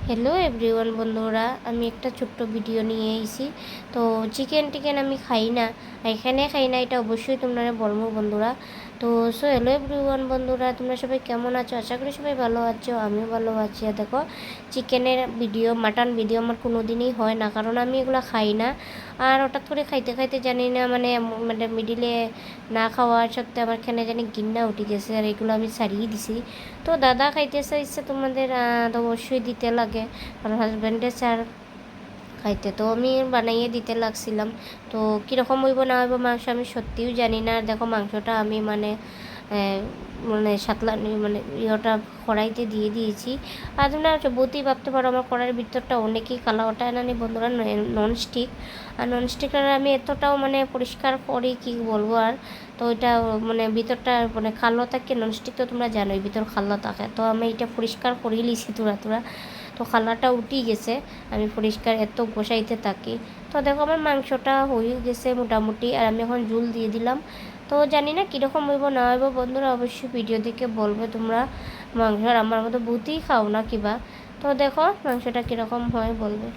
Hello everyone বন্ধুরা, আমি একটা ছোট্ট ভিডিও নিয়ে এসেছি। তো চিকেন টিকেন আমি খাই না, এখানে খাই না, এটা অবশ্যই তোমরা বলবো বন্ধুরা। তো হ্যালো এভরিওয়ান বন্ধুরা, তোমরা সবাই কেমন আছো? আশা করি সবাই ভালো আছো, আমিও ভালো আছি। আর দেখো, চিকেনের ভিডিও, মাটন ভিডিও আমার কোনো দিনই হয় না, কারণ আমি এগুলো খাই না। আর হঠাৎ করে খাইতে খাইতে জানি না, মানে মানে মিডিলে না খাওয়ার সত্ত্বে আমার এখানে জানি গিন্না উঠে গেছে, আর এগুলো আমি ছাড়িয়ে দিছি। তো দাদা খাইতে চাইছে, তোমাদের তো অবশ্যই দিতে লাগে, কারণ হাজব্যান্ডে চার খাইতে, তো আমি বানাইয়ে দিতে লাগছিলাম। তো কীরকম হইব না হইব মাংস আমি সত্যিও জানি না। আর দেখো, মাংসটা আমি মানে সাতলানি মানে কড়াইতে দিয়ে দিয়েছি। আর তোমরা বহুতেই ভাবতে পারো আমার কড়াইয়ের ভিতরটা অনেকই কালা, ওটা জানি বন্ধুরা ননস্টিক। আর ননস্টিকের আমি এতটাও পরিষ্কার করি কি বলবো আর। তো ওইটা ভিতরটা কালো থাকে, ননস্টিক তো তোমরা জানোই ভিতর কালো থাকে। তো আমি এটা পরিষ্কার করেই লিছি তুরা। তো কালারটা উঠি গেছে, আমি পরিষ্কার এত গোসাইতে থাকি। তো দেখো, আমার মাংসটা হয়ে গেছে মোটামুটি, আর আমি এখন ঝুল দিয়ে দিলাম। তো জানি না কীরকম হইব না হইব বন্ধুরা, অবশ্যই ভিডিও দেখে বলবে তোমরা। মাংস আমার মতো বহুতই খাও না কিবা, তো দেখো মাংসটা কীরকম হয় বলবে।